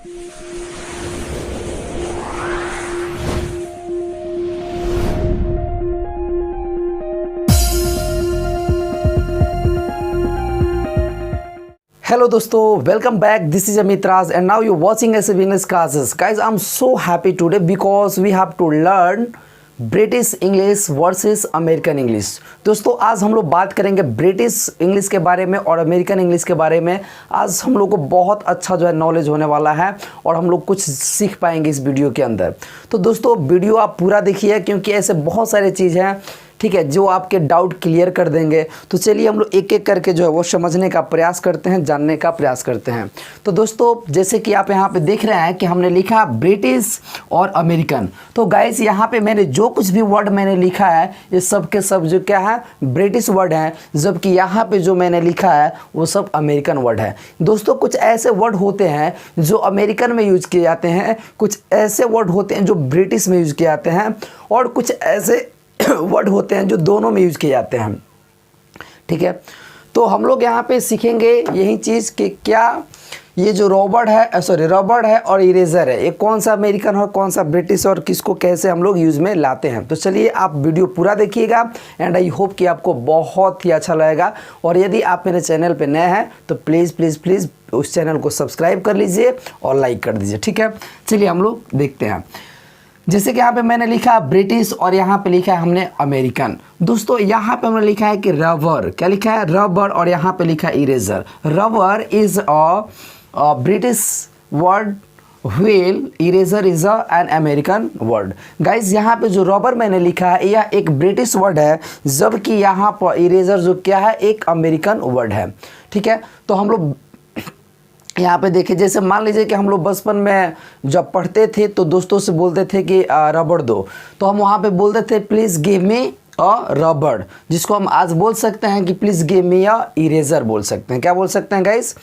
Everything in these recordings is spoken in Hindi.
Hello dosto, welcome back. This is Amit Raj and now you're watching SF English classes. Guys, I'm so happy today because we have to learn British English versus American English. दोस्तों आज हम लोग बात करेंगे ब्रिटिश इंग्लिश के बारे में और अमेरिकन इंग्लिश के बारे में। आज हम लोग को बहुत अच्छा जो है नॉलेज होने वाला है और हम लोग कुछ सीख पाएंगे इस वीडियो के अंदर। तो दोस्तों वीडियो आप पूरा देखिए क्योंकि ऐसे बहुत सारे चीज़ हैं, ठीक है, जो आपके डाउट क्लियर कर देंगे। तो चलिए हम लोग एक एक करके जो है वो समझने का प्रयास करते हैं, जानने का प्रयास करते हैं। तो दोस्तों जैसे कि आप यहाँ पे देख रहे हैं कि हमने लिखा ब्रिटिश और अमेरिकन। तो गाइस यहाँ पे मैंने जो कुछ भी वर्ड मैंने लिखा है ये सब के सब जो क्या है ब्रिटिश वर्ड हैं, जबकि यहाँ पे जो मैंने लिखा है वो सब अमेरिकन वर्ड है। दोस्तों कुछ ऐसे वर्ड होते हैं जो अमेरिकन में यूज किए जाते हैं, कुछ ऐसे वर्ड होते हैं जो ब्रिटिश में यूज किए जाते हैं और कुछ ऐसे वर्ड होते हैं जो दोनों में यूज किए जाते हैं, ठीक है। तो हम लोग यहाँ पे सीखेंगे यही चीज़ कि क्या ये जो रबड़ है और इरेजर है, ये कौन सा अमेरिकन और कौन सा ब्रिटिश और किसको कैसे हम लोग यूज़ में लाते हैं। तो चलिए आप वीडियो पूरा देखिएगा एंड आई होप कि आपको बहुत ही अच्छा लगेगा। और यदि आप मेरे चैनल पे नए हैं तो प्लीज़ उस चैनल को सब्सक्राइब कर लीजिए और लाइक कर दीजिए, ठीक है। चलिए हम लोग देखते हैं। जैसे कि यहाँ पे मैंने लिखा ब्रिटिश और यहाँ पे लिखा है हमने अमेरिकन। दोस्तों यहाँ पे हमने लिखा है कि रबर, क्या लिखा है रबर, और यहाँ पे लिखा है eraser. Rubber is a British word, wheel eraser is an American word. Guys यहाँ पे जो रबर मैंने लिखा है यह एक ब्रिटिश वर्ड है, जबकि यहाँ पर इरेजर जो क्या है एक अमेरिकन वर्ड है, ठीक है। तो हम लोग यहाँ पे देखिए, जैसे मान लीजिए कि हम लोग बचपन में जब पढ़ते थे तो दोस्तों से बोलते थे कि रबड़ दो, तो हम वहाँ पे बोलते थे प्लीज़ गिव मी अ रबड़, जिसको हम आज बोल सकते हैं कि please give me a eraser बोल सकते हैं। क्या बोल सकते हैं गाइस?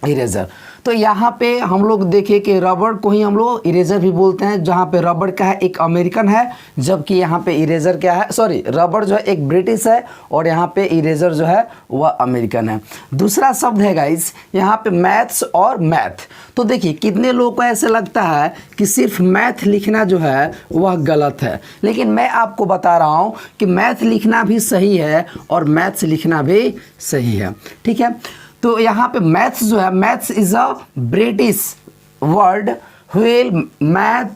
इरेजर। तो यहाँ पे हम लोग देखिए कि रबड़ को ही हम लोग इरेजर भी बोलते हैं, जहाँ पे रबड़ का है एक अमेरिकन है, जबकि यहाँ पे इरेजर क्या है, सॉरी रबड़ जो है एक ब्रिटिश है और यहाँ पे इरेजर जो है वह अमेरिकन है। दूसरा शब्द है गाइस यहाँ पे मैथ्स और मैथ। तो देखिए कितने लोगों को ऐसे लगता है कि सिर्फ मैथ लिखना जो है वह गलत है, लेकिन मैं आपको बता रहा हूँ कि मैथ लिखना भी सही है और मैथ्स लिखना भी सही है, ठीक है। तो यहाँ पे मैथ्स जो है, maths is a British word, wheel math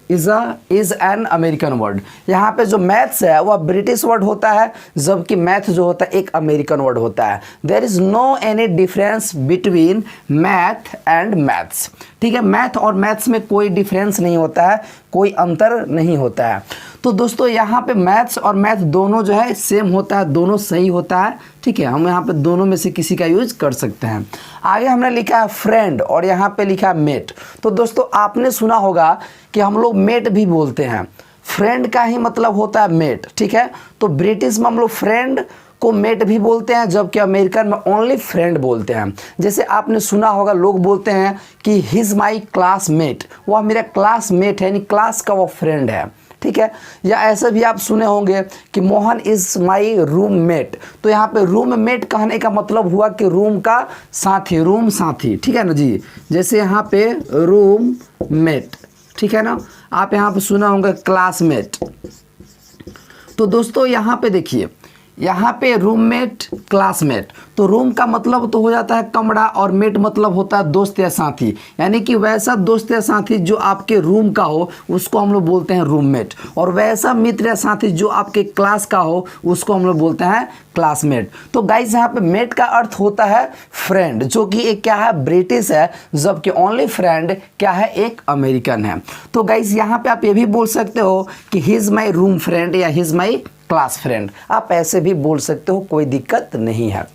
is an American word. यहाँ पे जो मैथ्स है वह ब्रिटिश वर्ड होता है, जबकि मैथ जो होता है एक अमेरिकन वर्ड होता है। There is no any difference between math and maths, ठीक है। मैथ और मैथ्स में कोई डिफरेंस नहीं होता है, कोई अंतर नहीं होता है। तो दोस्तों यहाँ पे मैथ्स और मैथ दोनों जो है सेम होता है, दोनों सही होता है, ठीक है। हम यहाँ पे दोनों में से किसी का यूज कर सकते हैं। आगे हमने लिखा है फ्रेंड और यहाँ पे लिखा है मेट। तो दोस्तों आपने सुना होगा कि हम लोग मेट भी बोलते हैं, फ्रेंड का ही मतलब होता है मेट, ठीक है। तो ब्रिटिश में हम लोग फ्रेंड को मेट भी बोलते हैं, जबकि अमेरिकन में ओनली फ्रेंड बोलते हैं। जैसे आपने सुना होगा लोग बोलते हैं कि ही इज़ माई क्लासमेट, वह मेरा क्लासमेट है, यानी क्लास का वो फ्रेंड है, ठीक है। या ऐसा भी आप सुने होंगे कि मोहन इज़ माई रूममेट। तो यहाँ पे रूममेट कहने का मतलब हुआ कि रूम का साथी, रूम साथी, ठीक है ना जी। जैसे यहाँ पे रूममेट, ठीक है ना। आप यहाँ पे सुना होंगे क्लासमेट। तो दोस्तों यहाँ पे देखिए, यहाँ पे रूममेट क्लासमेट, तो रूम का मतलब तो हो जाता है कमरा और मेट मतलब होता है दोस्त या साथी, यानी कि वैसा दोस्त या साथी जो आपके रूम का हो उसको हम लोग बोलते हैं रूममेट, और वैसा मित्र या साथी जो आपके क्लास का हो उसको हम लोग बोलते हैं क्लासमेट। तो गाइस यहाँ पे मेट का अर्थ होता है फ्रेंड, जो कि एक क्या है ब्रिटिश है, जबकि ओनली फ्रेंड क्या है एक अमेरिकन है। तो गाइस यहाँ पे आप ये भी बोल सकते हो कि he is my room friend या he is my class friend, आप ऐसे भी बोल सकते हो, कोई दिक्कत नहीं है।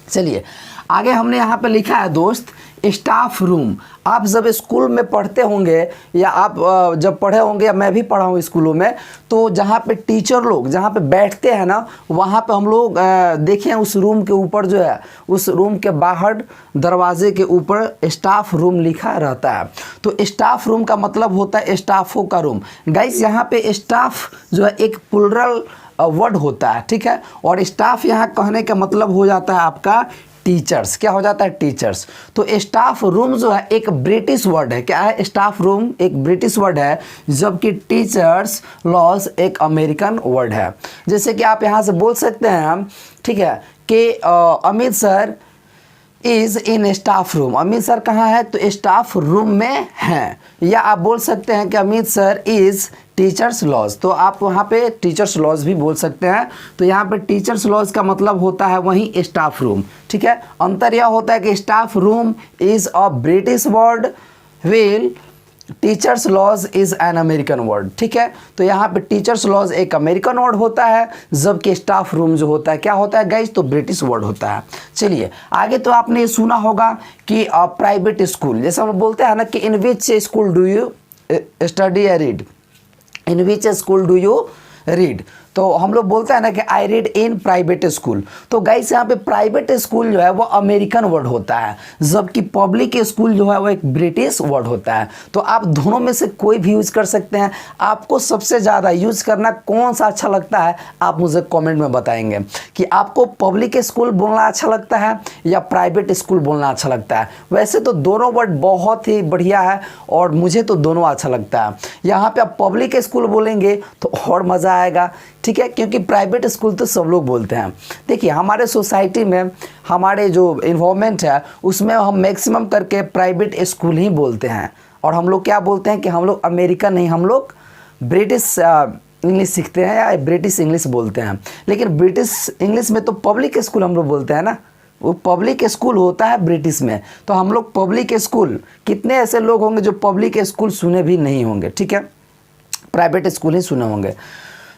चलिए आगे हमने यहाँ पे लिखा है दोस्त स्टाफ रूम। आप जब स्कूल में पढ़ते होंगे या आप जब पढ़े होंगे या मैं भी पढ़ा हूँ स्कूलों में, तो जहाँ पे टीचर लोग जहाँ पे बैठते हैं ना, वहाँ पे हम लोग देखें उस रूम के ऊपर जो है, उस रूम के बाहर दरवाजे के ऊपर स्टाफ रूम लिखा रहता है। तो स्टाफ रूम का मतलब होता है स्टाफों का रूम। गाइस यहाँ पे स्टाफ जो है एक प्लुरल वर्ड होता है, ठीक है। और स्टाफ यहाँ कहने का मतलब हो जाता है आपका टीचर्स, क्या हो जाता है टीचर्स। तो स्टाफ रूम जो है एक ब्रिटिश वर्ड है, क्या है, स्टाफ रूम एक ब्रिटिश वर्ड है, जबकि टीचर्स लॉज एक अमेरिकन वर्ड है। जैसे कि आप यहाँ से बोल सकते हैं, ठीक है, कि Amit sir is in staff room, Amit sir कहाँ है, तो स्टाफ रूम में हैं। या आप बोल सकते हैं कि Amit sir is teachers lounge, तो आप वहाँ पे टीचर्स लॉज भी बोल सकते हैं। तो यहाँ पे टीचर्स लॉज का मतलब होता है वहीं स्टाफ रूम, ठीक है। अंतर यह होता है कि staff room is a British word, while teachers lounge is an American word, ठीक है। तो यहाँ पे टीचर्स लॉज एक अमेरिकन वर्ड होता है, जबकि स्टाफ रूम जो होता है क्या होता है गाइज, तो ब्रिटिश वर्ड होता है। चलिए आगे, तो आपने ये सुना होगा कि प्राइवेट स्कूल, जैसे हम बोलते हैं ना कि in which school do you study या read, in which school do you read, तो हम लोग बोलते हैं ना कि I read in private school. तो गाइस यहाँ पे प्राइवेट स्कूल जो है वो अमेरिकन वर्ड होता है, जबकि पब्लिक स्कूल जो है वो एक ब्रिटिश वर्ड होता है। तो आप दोनों में से कोई भी यूज कर सकते हैं। आपको सबसे ज़्यादा यूज करना कौन सा अच्छा लगता है, आप मुझे कमेंट में बताएंगे कि आपको पब्लिक स्कूल बोलना अच्छा लगता है या प्राइवेट स्कूल बोलना अच्छा लगता है। वैसे तो दोनों वर्ड बहुत ही बढ़िया है और मुझे तो दोनों अच्छा लगता है। यहाँ पे आप पब्लिक स्कूल बोलेंगे तो और मज़ा आएगा, ठीक है, क्योंकि प्राइवेट स्कूल तो सब लोग बोलते हैं। देखिए हमारे सोसाइटी में हमारे जो इन्वायरमेंट है उसमें हम मैक्सिमम करके प्राइवेट स्कूल ही बोलते हैं। और हम लोग क्या बोलते हैं कि हम लोग अमेरिकन नहीं, हम लोग ब्रिटिश इंग्लिश सीखते हैं या ब्रिटिश इंग्लिश बोलते हैं। लेकिन ब्रिटिश इंग्लिश में तो पब्लिक स्कूल हम लोग बोलते हैं ना, वो पब्लिक स्कूल होता है ब्रिटिश में। तो हम लोग पब्लिक स्कूल, कितने ऐसे लोग होंगे जो पब्लिक स्कूल सुने भी नहीं होंगे, ठीक है, प्राइवेट स्कूल ही सुने होंगे।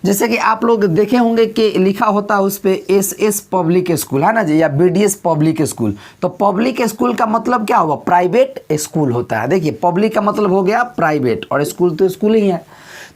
जैसे कि आप लोग देखे होंगे कि लिखा होता है उस पर एस पब्लिक स्कूल, है ना जी, या BDS पब्लिक स्कूल। तो पब्लिक स्कूल का मतलब क्या हुआ, प्राइवेट स्कूल होता है। देखिए पब्लिक का मतलब हो गया प्राइवेट और स्कूल तो स्कूल ही है।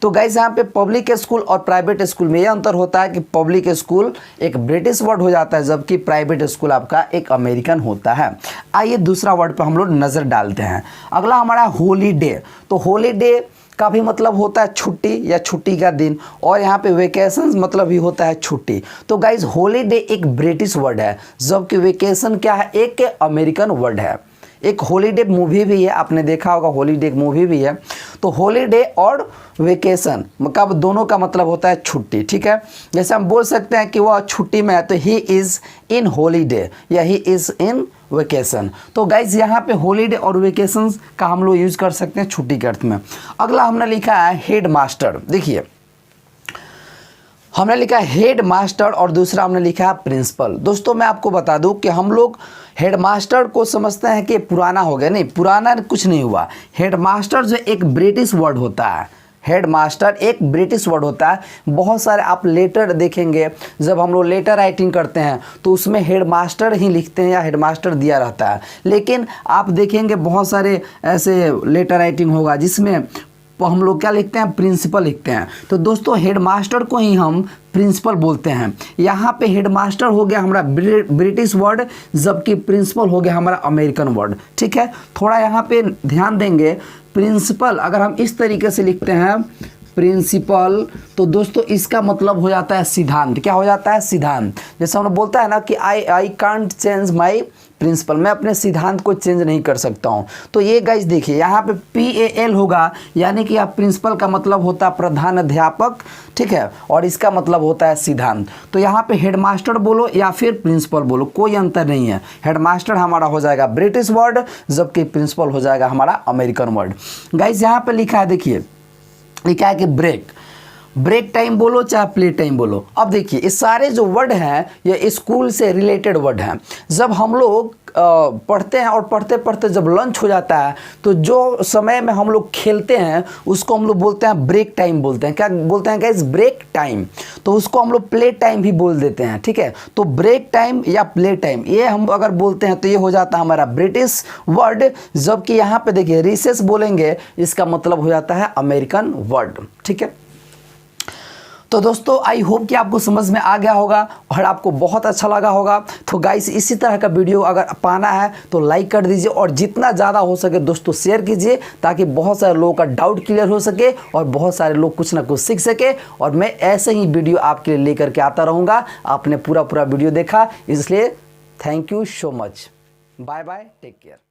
तो गाइस यहाँ पे पब्लिक स्कूल और प्राइवेट स्कूल में ये अंतर होता है कि पब्लिक स्कूल एक ब्रिटिश वर्ड हो जाता है, जबकि प्राइवेट स्कूल आपका एक अमेरिकन होता है। आइए दूसरा वर्ड पर हम लोग नज़र डालते हैं। अगला हमारा हॉलीडे। तो हॉलीडे का भी मतलब होता है छुट्टी या छुट्टी का दिन, और यहाँ पे वेकेशन मतलब भी होता है छुट्टी। तो गाइज हॉलीडे एक ब्रिटिश वर्ड है, जबकि वेकेशन क्या है, एक अमेरिकन वर्ड है। एक हॉलीडे मूवी भी है, आपने देखा होगा, हॉलीडे एक मूवी भी है। तो हॉलीडे और वेकेशन का दोनों का मतलब होता है छुट्टी, ठीक है। जैसे हम बोल सकते हैं कि वह छुट्टी में है, तो ही इज़ इन हॉलीडे या ही इज़ इन वेकेशन। तो गाइज यहाँ पे हॉलीडे और वेकेशन का हम लोग यूज़ कर सकते हैं छुट्टी के अर्थ में। अगला हमने लिखा है हेड मास्टर। देखिए हमने लिखा है हेड मास्टर और दूसरा हमने लिखा है प्रिंसिपल। दोस्तों मैं आपको बता दूं कि हम लोग हेड मास्टर को समझते हैं कि पुराना हो गया, नहीं, पुराना कुछ नहीं हुआ। हेड मास्टर जो एक ब्रिटिश वर्ड होता है, हेड मास्टर एक ब्रिटिश वर्ड होता है। बहुत सारे आप लेटर देखेंगे, जब हम लोग लेटर राइटिंग करते हैं तो उसमें हेड मास्टर ही लिखते हैं या हेड मास्टर दिया रहता है। लेकिन आप देखेंगे बहुत सारे ऐसे लेटर राइटिंग होगा जिसमें हम लोग क्या लिखते हैं, प्रिंसिपल लिखते हैं। तो दोस्तों हेड मास्टर को ही हम प्रिंसिपल बोलते हैं। यहाँ पे हेड मास्टर हो गया हमारा ब्रिटिश वर्ड, जबकि प्रिंसिपल हो गया हमारा अमेरिकन वर्ड, ठीक है। थोड़ा यहाँ पे ध्यान देंगे, प्रिंसिपल अगर हम इस तरीके से लिखते हैं प्रिंसिपल, तो दोस्तों इसका मतलब हो जाता है सिद्धांत। क्या हो जाता है, सिद्धांत। जैसे हम बोलता है ना कि I can't change my principal, मैं अपने सिद्धांत को चेंज नहीं कर सकता हूँ। तो ये गाइस देखिए यहाँ पे PAL होगा, यानी कि आप प्रिंसिपल का मतलब होता है प्रधान अध्यापक, ठीक है, और इसका मतलब होता है सिद्धांत। तो यहाँ पे हेडमास्टर बोलो या फिर प्रिंसिपल बोलो, कोई अंतर नहीं है। हेडमास्टर हमारा हो जाएगा ब्रिटिश वर्ड, जबकि प्रिंसिपल हो जाएगा हमारा अमेरिकन वर्ड। गाइस यहाँ पे लिखा है, देखिए लिखा है कि ब्रेक टाइम बोलो चाहे प्ले टाइम बोलो। अब देखिए ये सारे जो वर्ड हैं ये स्कूल से रिलेटेड वर्ड हैं। जब हम लोग पढ़ते हैं और पढ़ते पढ़ते जब लंच हो जाता है तो जो समय में हम लोग खेलते हैं उसको हम लोग बोलते हैं ब्रेक टाइम बोलते हैं। क्या बोलते हैं गाइस, ब्रेक टाइम। तो उसको हम लोग प्ले टाइम भी बोल देते हैं, ठीक है। तो ब्रेक टाइम या प्ले टाइम ये हम अगर बोलते हैं तो ये हो जाता है हमारा ब्रिटिश वर्ड, जबकि यहाँ पे देखिए रिसेस बोलेंगे, इसका मतलब हो जाता है अमेरिकन वर्ड, ठीक है। तो दोस्तों आई होप कि आपको समझ में आ गया होगा और आपको बहुत अच्छा लगा होगा। तो गाइस इसी तरह का वीडियो अगर पाना है तो लाइक कर दीजिए और जितना ज़्यादा हो सके दोस्तों शेयर कीजिए, ताकि बहुत सारे लोगों का डाउट क्लियर हो सके और बहुत सारे लोग कुछ ना कुछ सीख सके। और मैं ऐसे ही वीडियो आपके लिए लेकर के आता रहूँगा। आपने पूरा वीडियो देखा, इसलिए Thank you so much. Bye bye. Take care.